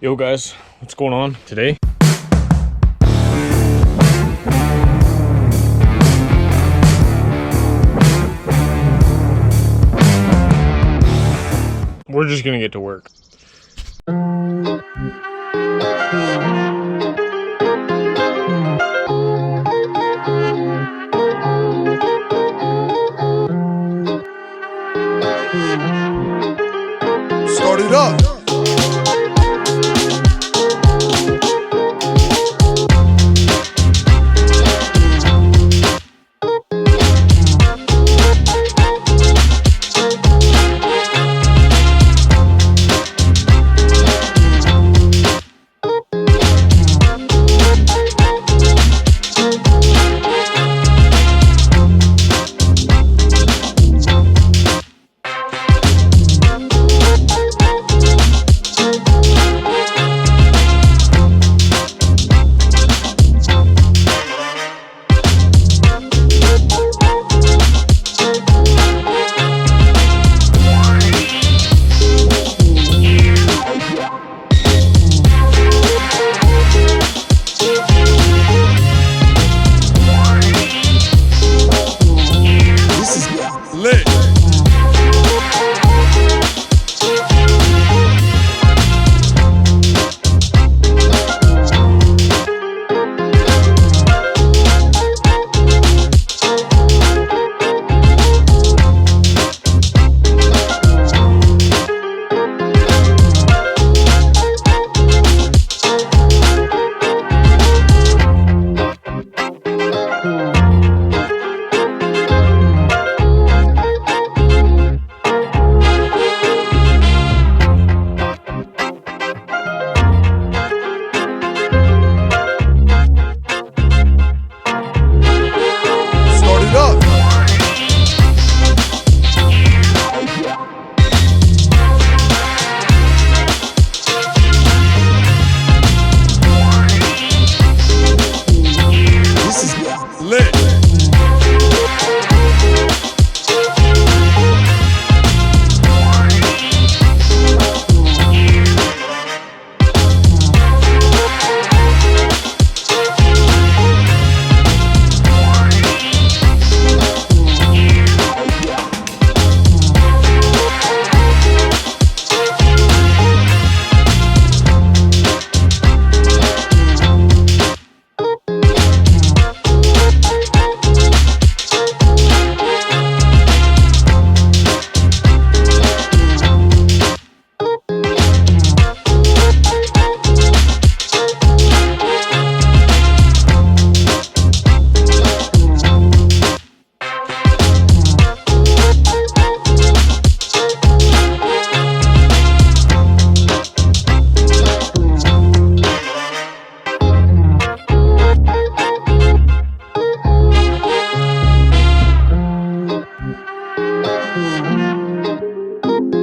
Yo guys, what's going on today? We're just gonna get to work. Start it up.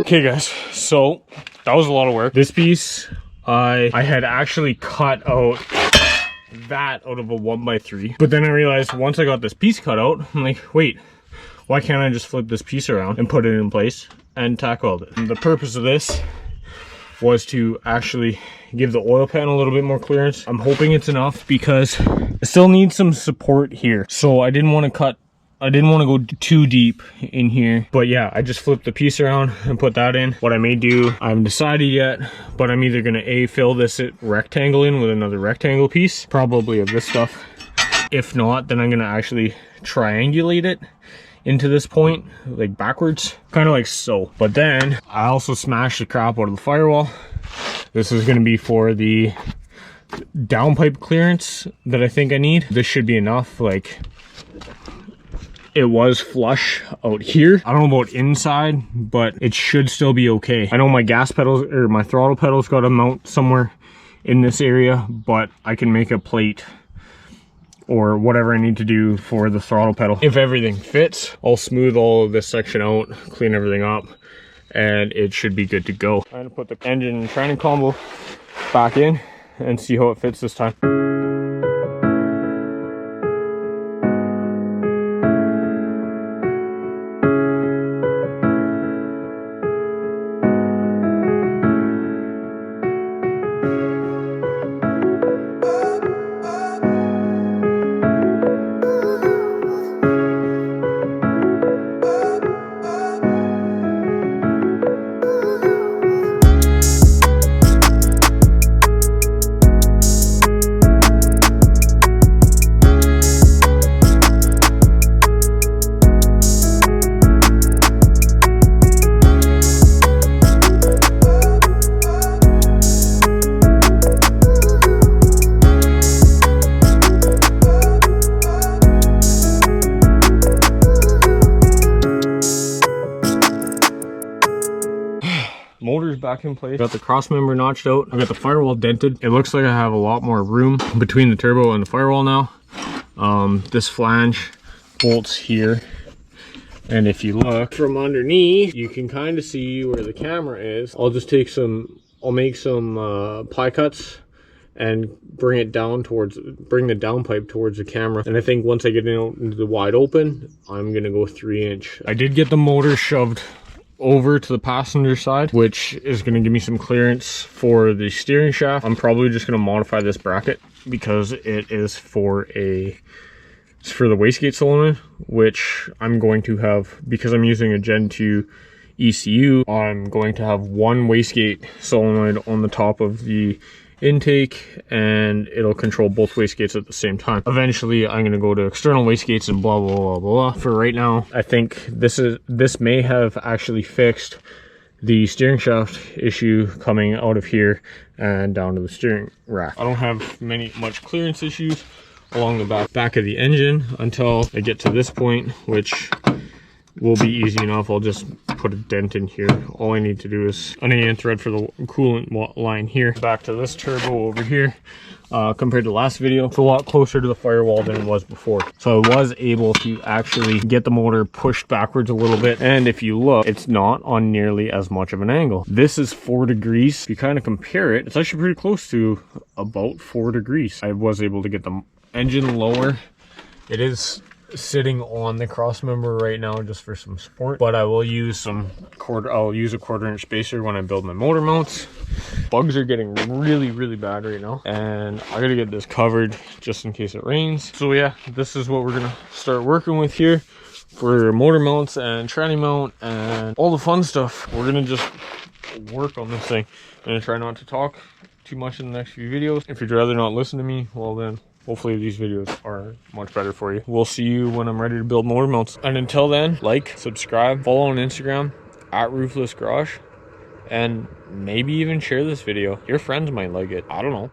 Okay guys, so that was a lot of work. This piece, I had actually cut out that out of a 1x3, but then I realized once I got this piece cut out, I'm like, wait, why can't I just flip this piece around and put it in place and tack weld it? And the purpose of this was to actually give the oil pan a little bit more clearance. I'm hoping it's enough because I still need some support here. So I didn't want to go too deep in here, but yeah, I just flipped the piece around and put that in. What I may do, I haven't decided yet, but I'm either gonna fill this rectangle in with another rectangle piece, probably of this stuff. If not, then I'm gonna actually triangulate it into this point, like backwards, kind of like so. But then I also smashed the crap out of the firewall. This is gonna be for the downpipe clearance that I think I need. This should be enough. Like, it was flush out here. I don't know about inside, but it should still be okay. I know my gas pedals or my throttle pedals got to mount somewhere in this area, but I can make a plate or whatever I need to do for the throttle pedal. If everything fits, I'll smooth all of this section out, clean everything up, and it should be good to go. I'm gonna put the engine and training combo back in and see how it fits this time. back in place. Got the cross member notched out. I got the firewall dented. It looks like I have a lot more room between the turbo and the firewall now. This flange bolts here. And if you look from underneath, you can kind of see where the camera is. I'll make some ply cuts and bring the down pipe towards the camera. And I think once I get it out into the wide open, I'm gonna go 3-inch. I did get the motor shoved over to the passenger side, which is going to give me some clearance for the steering shaft. I'm probably just going to modify this bracket because it is for the wastegate solenoid, which I'm going to have, because I'm using a Gen 2 ECU, I'm going to have one wastegate solenoid on the top of the intake, and it'll control both wastegates at the same time. Eventually I'm going to go to external wastegates and blah blah blah blah. For right now, I think this may have actually fixed the steering shaft issue coming out of here and down to the steering rack. I don't have much clearance issues along the back of the engine until I get to this point, which will be easy enough. I'll just put a dent in here. All I need to do is an AN thread for the coolant line here. Back to this turbo over here. Compared to the last video, it's a lot closer to the firewall than it was before. So I was able to actually get the motor pushed backwards a little bit. And if you look, it's not on nearly as much of an angle. This is 4 degrees. If you kind of compare it, it's actually pretty close to about 4 degrees. I was able to get the engine lower. It is sitting on the cross member right now just for some support, but I will use I'll use a 1/4-inch spacer when I build my motor mounts. Bugs are getting really bad right now, and I gotta get this covered just in case it rains. So yeah, this is what we're gonna start working with here for motor mounts and tranny mount and all the fun stuff. We're gonna just work on this thing. I'm gonna try not to talk too much in the next few videos. If you'd rather not listen to me, well then hopefully these videos are much better for you. We'll see you when I'm ready to build motor mounts. And until then, like, subscribe, follow on Instagram @rooflessgarage, and maybe even share this video. Your friends might like it. I don't know.